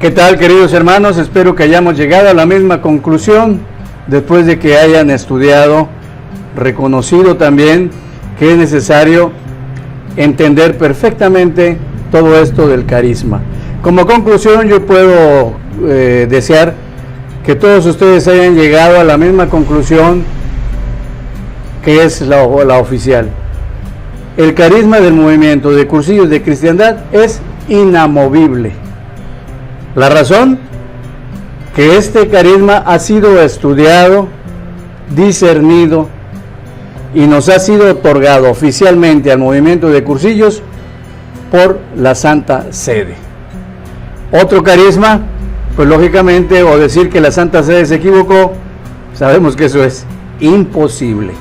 ¿Qué tal, queridos hermanos? Espero que hayamos llegado a la misma conclusión después de que hayan estudiado, reconocido también que es necesario entender perfectamente todo esto del carisma. Como conclusión, yo puedo desear que todos ustedes hayan llegado a la misma conclusión que es la oficial. El carisma del movimiento de Cursillos de Cristiandad es inamovible. La razón, que este carisma ha sido estudiado, discernido y nos ha sido otorgado oficialmente al movimiento de Cursillos por la Santa Sede. Otro carisma, pues lógicamente, o decir que la Santa Sede se equivocó, sabemos que eso es imposible.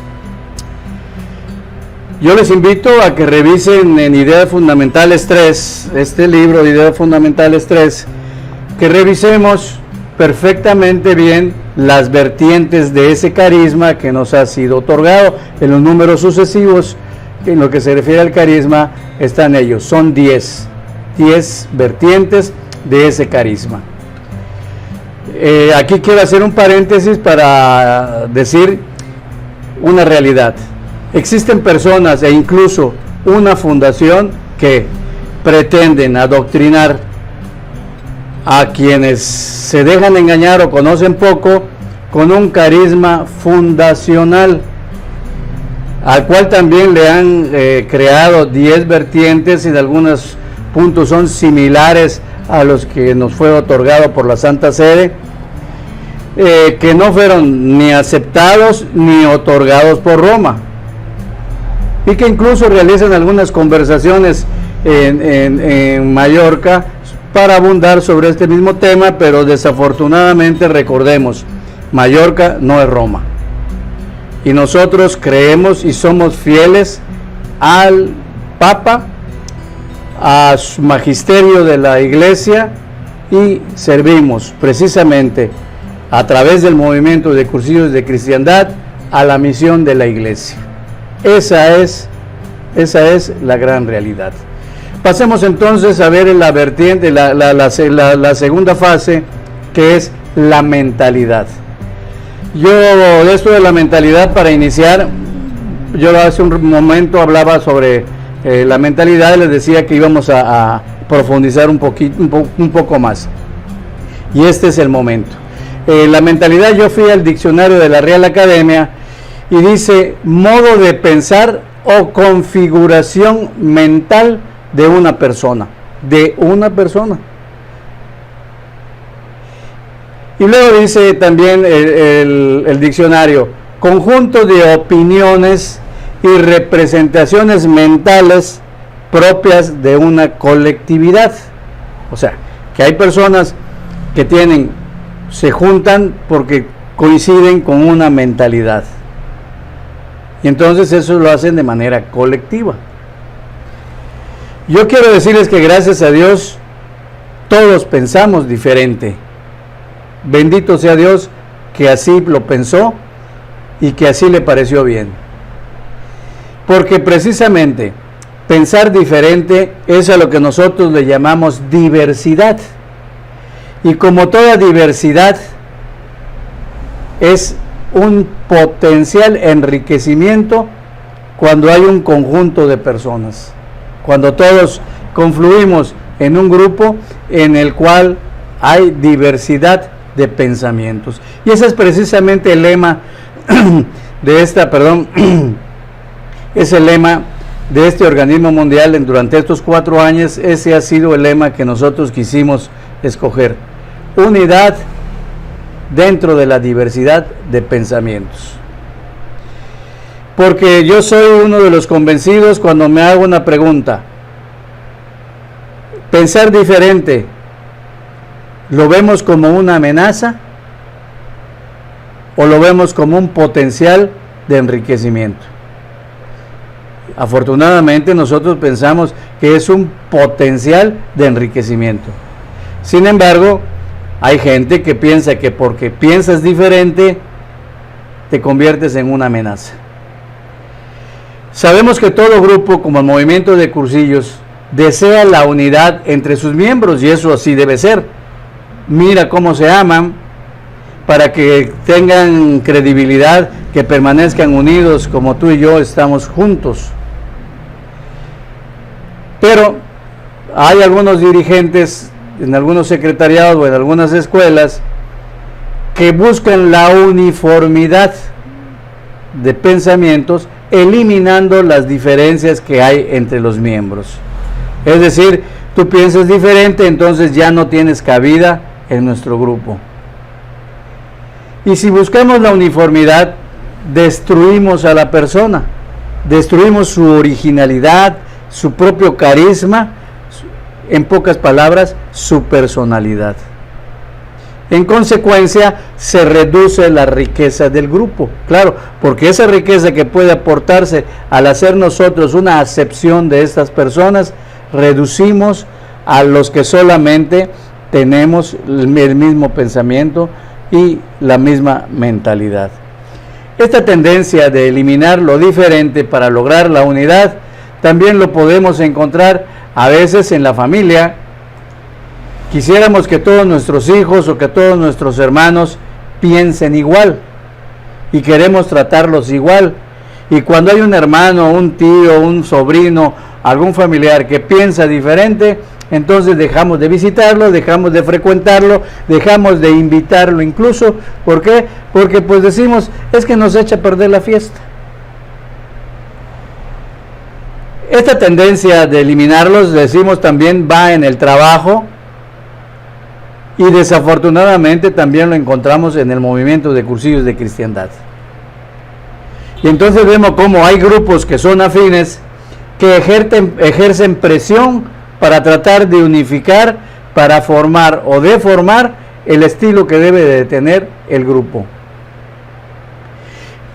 Yo les invito a que revisen en Ideas Fundamentales 3, este libro de Ideas Fundamentales 3, que revisemos perfectamente bien las vertientes de ese carisma que nos ha sido otorgado. En los números sucesivos, en lo que se refiere al carisma, están ellos, son 10 vertientes de ese carisma. Aquí quiero hacer un paréntesis para decir una realidad. Existen personas e incluso una fundación que pretenden adoctrinar a quienes se dejan engañar o conocen poco con un carisma fundacional, al cual también le han creado 10 vertientes y en algunos puntos son similares a los que nos fue otorgado por la Santa Sede, que no fueron ni aceptados ni otorgados por Roma, y que incluso realizan algunas conversaciones en Mallorca para abundar sobre este mismo tema, pero desafortunadamente recordemos, Mallorca no es Roma, y nosotros creemos y somos fieles al Papa, a su magisterio de la Iglesia, y servimos precisamente a través del movimiento de Cursillos de Cristiandad a la misión de la Iglesia. Esa es la gran realidad. Pasemos entonces a ver la vertiente, la segunda fase, que es la mentalidad. Yo de esto de la mentalidad, para iniciar, yo hace un momento hablaba sobre la mentalidad y les decía que íbamos a profundizar un poco más. Y este es el momento. La mentalidad, yo fui al diccionario de la Real Academia y dice modo de pensar o configuración mental de una persona. Y luego dice también el diccionario, conjunto de opiniones y representaciones mentales propias de una colectividad. O sea, que hay personas que se juntan porque coinciden con una mentalidad. Y entonces eso lo hacen de manera colectiva. Yo quiero decirles que gracias a Dios todos pensamos diferente. Bendito sea Dios que así lo pensó y que así le pareció bien. Porque precisamente pensar diferente es a lo que nosotros le llamamos diversidad. Y como toda diversidad es un potencial enriquecimiento cuando hay un conjunto de personas, cuando todos confluimos en un grupo en el cual hay diversidad de pensamientos. Y ese es precisamente el lema es el lema de este organismo mundial durante estos 4 años. Ese ha sido el lema que nosotros quisimos escoger: unidad dentro de la diversidad de pensamientos. Porque yo soy uno de los convencidos cuando me hago una pregunta: ¿pensar diferente lo vemos como una amenaza o lo vemos como un potencial de enriquecimiento? Afortunadamente nosotros pensamos que es un potencial de enriquecimiento. Sin embargo, hay gente que piensa que porque piensas diferente te conviertes en una amenaza. Sabemos que todo grupo, como el movimiento de Cursillos, desea la unidad entre sus miembros, y eso así debe ser. mira cómo se aman, para que tengan credibilidad, que permanezcan unidos como tú y yo estamos juntos. Pero hay algunos dirigentes en algunos secretariados o en algunas escuelas que buscan la uniformidad de pensamientos, eliminando las diferencias que hay entre los miembros. Es decir, tú piensas diferente, entonces ya no tienes cabida en nuestro grupo. Y si buscamos la uniformidad, destruimos a la persona, destruimos su originalidad, su propio carisma, en pocas palabras, su personalidad. En consecuencia, se reduce la riqueza del grupo. Claro, porque esa riqueza que puede aportarse al hacer nosotros una acepción de estas personas, reducimos a los que solamente tenemos el mismo pensamiento y la misma mentalidad. Esta tendencia de eliminar lo diferente para lograr la unidad, también lo podemos encontrar a veces en la familia. Quisiéramos que todos nuestros hijos o que todos nuestros hermanos piensen igual y queremos tratarlos igual. Y cuando hay un hermano, un tío, un sobrino, algún familiar que piensa diferente, entonces dejamos de visitarlo, dejamos de frecuentarlo, dejamos de invitarlo incluso. ¿Por qué? Porque pues decimos, es que nos echa a perder la fiesta. Esta tendencia de eliminarlos, decimos, también va en el trabajo, y desafortunadamente también lo encontramos en el movimiento de cursillos de cristiandad. Y entonces vemos cómo hay grupos que son afines, que ejercen presión para tratar de unificar, para formar o deformar el estilo que debe de tener el grupo.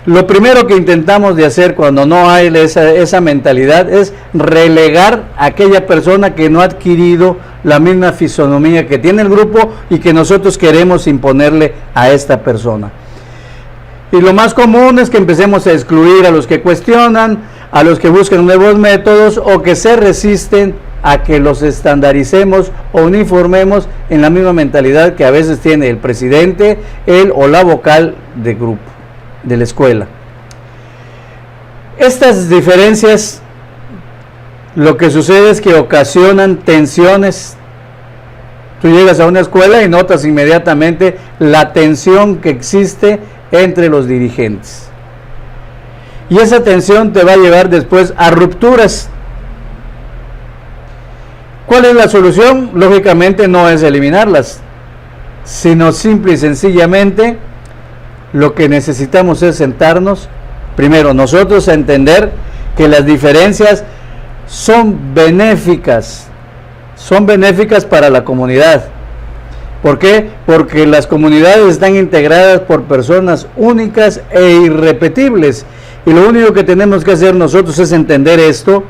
Lo primero que intentamos de hacer cuando no hay esa mentalidad es relegar a aquella persona que no ha adquirido la misma fisonomía que tiene el grupo y que nosotros queremos imponerle a esta persona. Y lo más común es que empecemos a excluir a los que cuestionan, a los que buscan nuevos métodos o que se resisten a que los estandaricemos o uniformemos en la misma mentalidad que a veces tiene el presidente, él o la vocal de grupo, de la escuela. Estas diferencias, lo que sucede es que ocasionan tensiones. Tú llegas a una escuela y notas inmediatamente la tensión que existe entre los dirigentes. Y esa tensión te va a llevar después a rupturas. ¿Cuál es la solución? Lógicamente no es eliminarlas, sino simple y sencillamente lo que necesitamos es sentarnos, primero nosotros a entender que las diferencias son benéficas para la comunidad. ¿Por qué? Porque las comunidades están integradas por personas únicas e irrepetibles, y lo único que tenemos que hacer nosotros es entender esto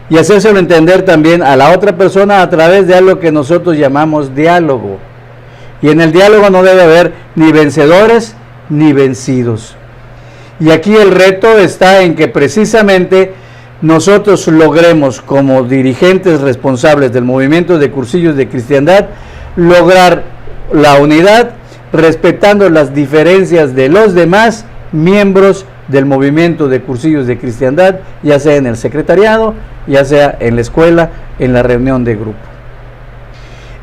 y hacérselo entender también a la otra persona a través de algo que nosotros llamamos diálogo. Y en el diálogo no debe haber ni vencedores ni vencidos. Y aquí el reto está en que precisamente nosotros logremos, como dirigentes responsables del movimiento de cursillos de cristiandad, lograr la unidad respetando las diferencias de los demás miembros del movimiento de cursillos de cristiandad, ya sea en el secretariado, ya sea en la escuela, en la reunión de grupo.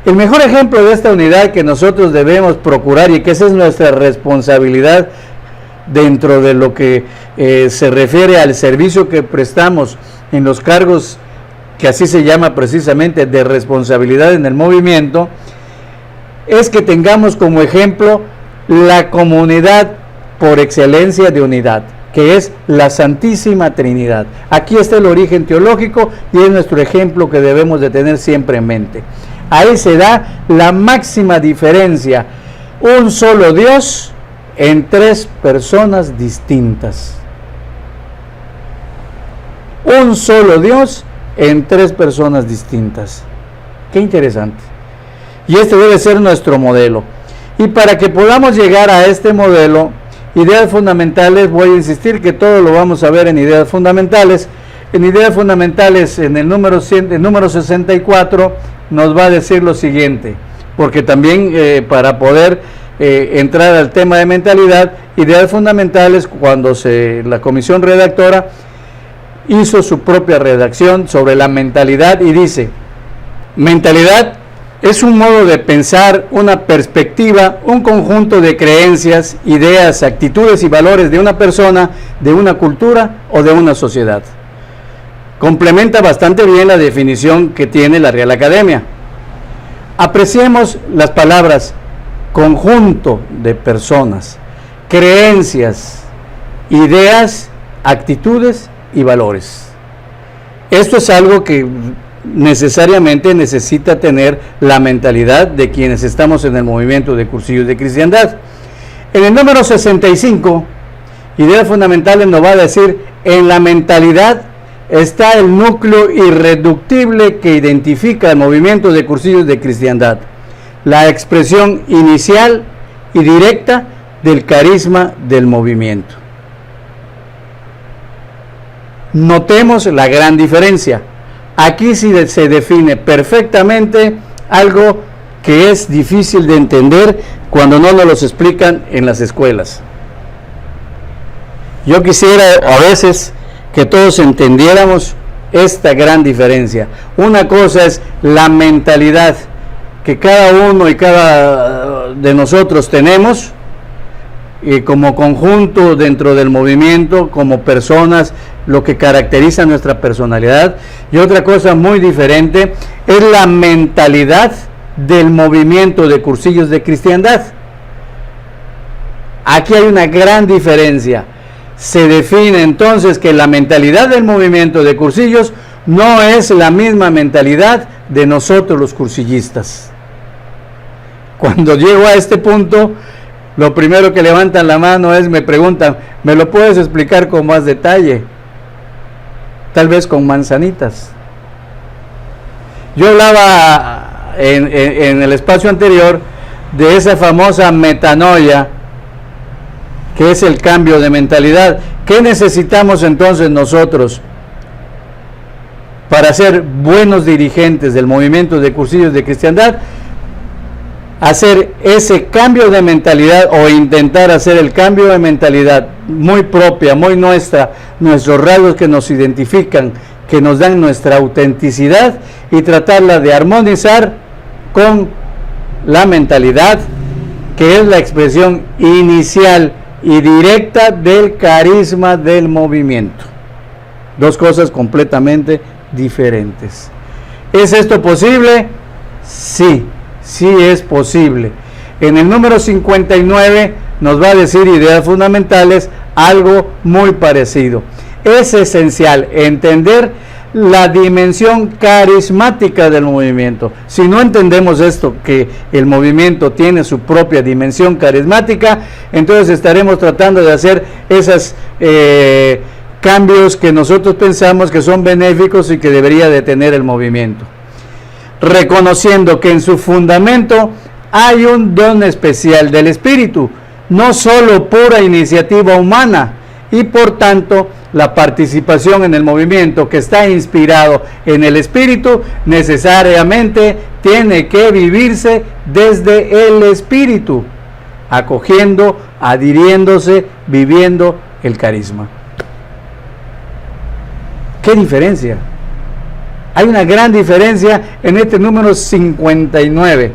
El mejor ejemplo de esta unidad que nosotros debemos procurar, y que esa es nuestra responsabilidad dentro de lo que se refiere al servicio que prestamos en los cargos que así se llama precisamente de responsabilidad en el movimiento, es que tengamos como ejemplo la comunidad por excelencia de unidad, que es la Santísima Trinidad. Aquí está el origen teológico y es nuestro ejemplo que debemos de tener siempre en mente. Ahí se da la máxima diferencia, un solo Dios en tres personas distintas. Un solo Dios en tres personas distintas. Qué interesante. Y este debe ser nuestro modelo. Y para que podamos llegar a este modelo, ideas fundamentales, voy a insistir que todo lo vamos a ver en ideas fundamentales. En ideas fundamentales, en el número 64, nos va a decir lo siguiente: porque también para poder entrar al tema de mentalidad, ideas fundamentales, cuando la comisión redactora hizo su propia redacción sobre la mentalidad y dice: mentalidad es un modo de pensar, una perspectiva, un conjunto de creencias, ideas, actitudes y valores de una persona, de una cultura o de una sociedad. Complementa bastante bien la definición que tiene la Real Academia. Apreciemos las palabras conjunto de personas, creencias, ideas, actitudes y valores. Esto es algo que necesariamente necesita tener la mentalidad de quienes estamos en el movimiento de Cursillos de Cristiandad. En el número 65, Ideas Fundamentales, nos va a decir: en la mentalidad está el núcleo irreductible que identifica el movimiento de Cursillos de Cristiandad, la expresión inicial y directa del carisma del movimiento. Notemos la gran diferencia. Aquí sí se define perfectamente algo que es difícil de entender cuando no nos los explican en las escuelas. Yo quisiera a veces que todos entendiéramos esta gran diferencia. Una cosa es la mentalidad que cada uno y cada de nosotros tenemos, y como conjunto dentro del movimiento, como personas, lo que caracteriza nuestra personalidad. Y otra cosa muy diferente es la mentalidad del movimiento de Cursillos de Cristiandad. Aquí hay una gran diferencia. Se define entonces que la mentalidad del movimiento de Cursillos no es la misma mentalidad de nosotros los cursillistas. Cuando llego a este punto, lo primero que levantan la mano me preguntan: ¿me lo puedes explicar con más detalle? Tal vez con manzanitas. Yo hablaba en el espacio anterior de esa famosa metanoia, que es el cambio de mentalidad. ¿Qué necesitamos entonces nosotros para ser buenos dirigentes del movimiento de Cursillos de Cristiandad? Hacer ese cambio de mentalidad, o intentar hacer el cambio de mentalidad muy propia, muy nuestra, nuestros rasgos que nos identifican, que nos dan nuestra autenticidad, y tratarla de armonizar con la mentalidad que es la expresión inicial y directa del carisma del movimiento. Dos cosas completamente diferentes. ¿Es esto posible? Sí. Sí es posible. En el número 59 nos va a decir Ideas Fundamentales algo muy parecido. Es esencial entender la dimensión carismática del movimiento. Si no entendemos esto, que el movimiento tiene su propia dimensión carismática, entonces estaremos tratando de hacer esos cambios que nosotros pensamos que son benéficos y que debería de tener el movimiento. Reconociendo que en su fundamento hay un don especial del Espíritu, no solo pura iniciativa humana, y por tanto la participación en el movimiento que está inspirado en el Espíritu necesariamente tiene que vivirse desde el Espíritu, acogiendo, adhiriéndose, viviendo el carisma. ¿Qué diferencia? Hay una gran diferencia en este número 59,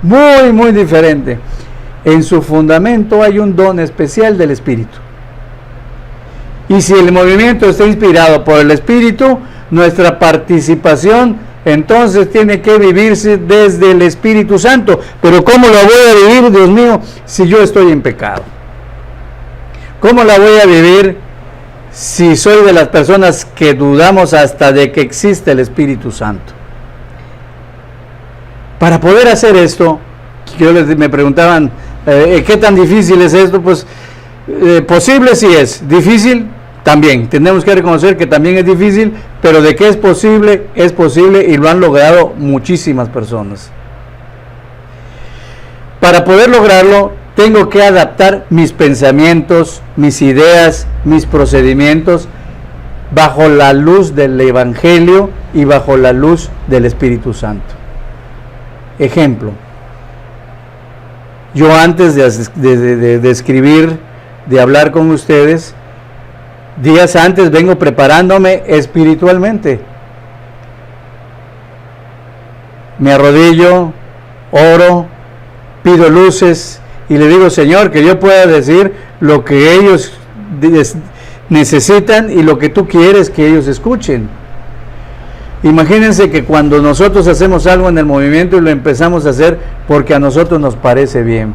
muy, muy diferente. En su fundamento hay un don especial del Espíritu. Y si el movimiento está inspirado por el Espíritu, nuestra participación entonces tiene que vivirse desde el Espíritu Santo. Pero ¿cómo la voy a vivir, Dios mío, si yo estoy en pecado? ¿Cómo la voy a vivir si soy de las personas que dudamos hasta de que existe el Espíritu Santo? Para poder hacer esto, me preguntaban, ¿qué tan difícil es esto? Pues posible sí es, difícil también. Tenemos que reconocer que también es difícil, pero de que es posible y lo han logrado muchísimas personas. Para poder lograrlo, tengo que adaptar mis pensamientos, mis ideas, mis procedimientos bajo la luz del Evangelio y bajo la luz del Espíritu Santo. Ejemplo, Yo antes de escribir, de hablar con ustedes, días antes vengo preparándome espiritualmente. Me arrodillo, oro, pido luces y le digo, Señor, que yo pueda decir lo que ellos necesitan y lo que tú quieres que ellos escuchen. Imagínense que cuando nosotros hacemos algo en el movimiento y lo empezamos a hacer porque a nosotros nos parece bien.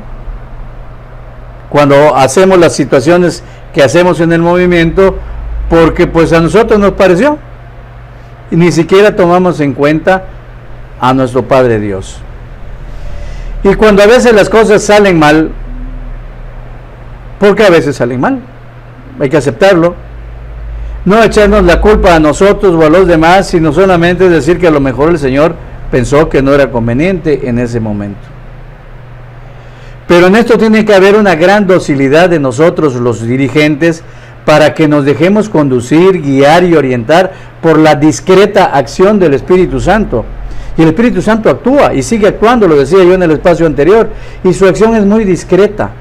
Cuando hacemos las situaciones que hacemos en el movimiento porque pues a nosotros nos pareció. Y ni siquiera tomamos en cuenta a nuestro Padre Dios. Y cuando a veces las cosas salen mal, porque a veces salen mal, hay que aceptarlo, no echarnos la culpa a nosotros o a los demás, sino solamente decir que a lo mejor el Señor pensó que no era conveniente en ese momento. Pero en esto tiene que haber una gran docilidad de nosotros los dirigentes para que nos dejemos conducir, guiar y orientar por la discreta acción del Espíritu Santo. Y el Espíritu Santo actúa y sigue actuando, lo decía yo en el espacio anterior, y su acción es muy discreta.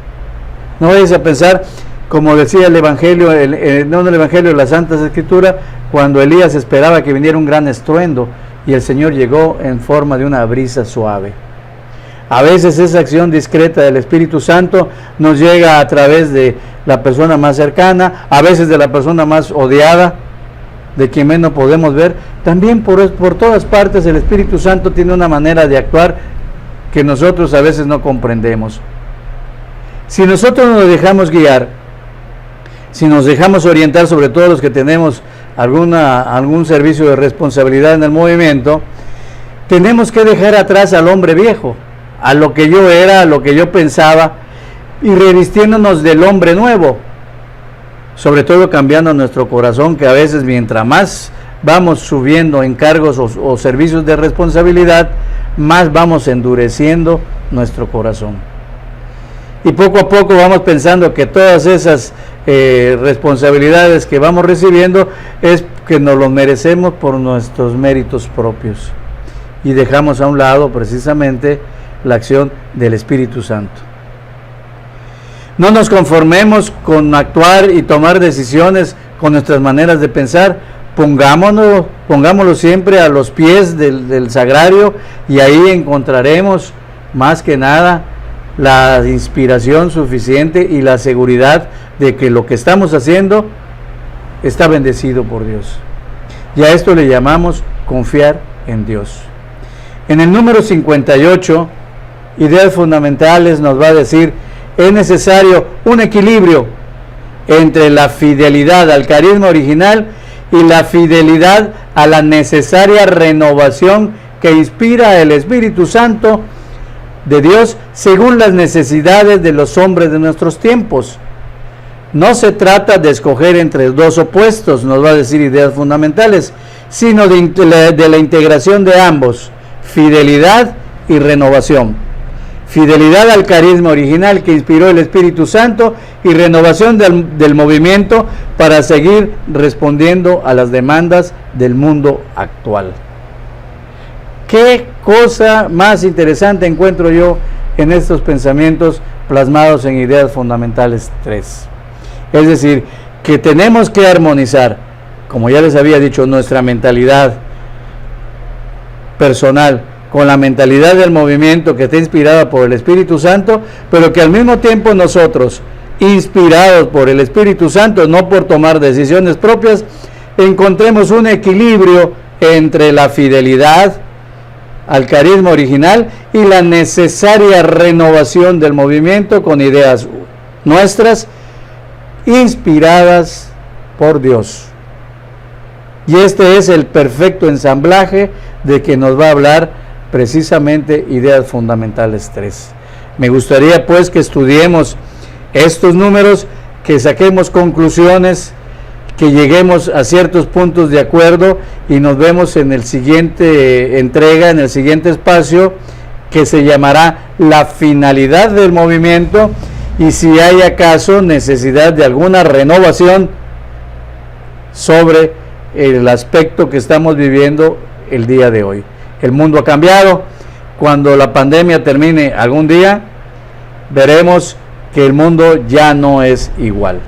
No vayas a pensar, como decía el Evangelio, no el Evangelio de la Santa Escritura, cuando Elías esperaba que viniera un gran estruendo y el Señor llegó en forma de una brisa suave. A veces esa acción discreta del Espíritu Santo nos llega a través de la persona más cercana, a veces de la persona más odiada, de quien menos podemos ver. También por todas partes el Espíritu Santo tiene una manera de actuar que nosotros a veces no comprendemos. Si nosotros nos dejamos guiar, si nos dejamos orientar, sobre todo los que tenemos algún servicio de responsabilidad en el movimiento, tenemos que dejar atrás al hombre viejo, a lo que yo era, a lo que yo pensaba, y revistiéndonos del hombre nuevo, sobre todo cambiando nuestro corazón, que a veces mientras más vamos subiendo encargos o servicios de responsabilidad, más vamos endureciendo nuestro corazón. Y poco a poco vamos pensando que todas esas responsabilidades que vamos recibiendo es que nos lo merecemos por nuestros méritos propios. Y dejamos a un lado precisamente la acción del Espíritu Santo. No nos conformemos con actuar y tomar decisiones con nuestras maneras de pensar. Pongámoslo siempre a los pies del sagrario, y ahí encontraremos más que nada la inspiración suficiente y la seguridad de que lo que estamos haciendo está bendecido por Dios. Y a esto le llamamos confiar en Dios. En el número 58, Ideas Fundamentales, nos va a decir: es necesario un equilibrio entre la fidelidad al carisma original y la fidelidad a la necesaria renovación que inspira el Espíritu Santo de Dios según las necesidades de los hombres de nuestros tiempos. No se trata de escoger entre dos opuestos, nos va a decir Ideas Fundamentales, sino de la integración de ambos, fidelidad y renovación. Fidelidad al carisma original que inspiró el Espíritu Santo y renovación del movimiento para seguir respondiendo a las demandas del mundo actual. ¿Qué cosa más interesante encuentro yo en estos pensamientos plasmados en Ideas Fundamentales 3? Es decir, que tenemos que armonizar, como ya les había dicho, nuestra mentalidad personal con la mentalidad del movimiento que está inspirada por el Espíritu Santo, pero que al mismo tiempo nosotros, inspirados por el Espíritu Santo, no por tomar decisiones propias, encontremos un equilibrio entre la fidelidad al carisma original y la necesaria renovación del movimiento con ideas nuestras inspiradas por Dios. Y este es el perfecto ensamblaje de que nos va a hablar precisamente Ideas Fundamentales 3. Me gustaría pues que estudiemos estos números, que saquemos conclusiones, que lleguemos a ciertos puntos de acuerdo, y nos vemos en el siguiente entrega, en el siguiente espacio, que se llamará la finalidad del movimiento, y si hay acaso necesidad de alguna renovación sobre el aspecto que estamos viviendo el día de hoy. El mundo ha cambiado. Cuando la pandemia termine algún día, veremos que el mundo ya no es igual.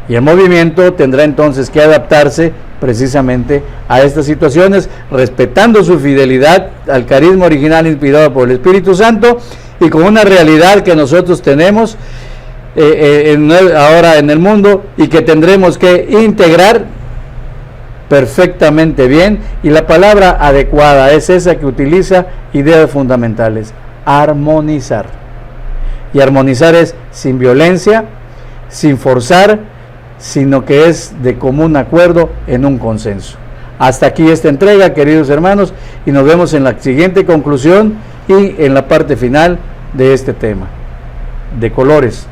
Y el movimiento tendrá entonces que adaptarse precisamente a estas situaciones, respetando su fidelidad al carisma original inspirado por el Espíritu Santo y con una realidad que nosotros tenemos ahora en el mundo y que tendremos que integrar perfectamente bien. Y la palabra adecuada es esa que utiliza ideas fundamentales: armonizar. Y armonizar es sin violencia, sin forzar, sino que es de común acuerdo en un consenso. Hasta aquí esta entrega, queridos hermanos, y nos vemos en la siguiente conclusión y en la parte final de este tema de colores.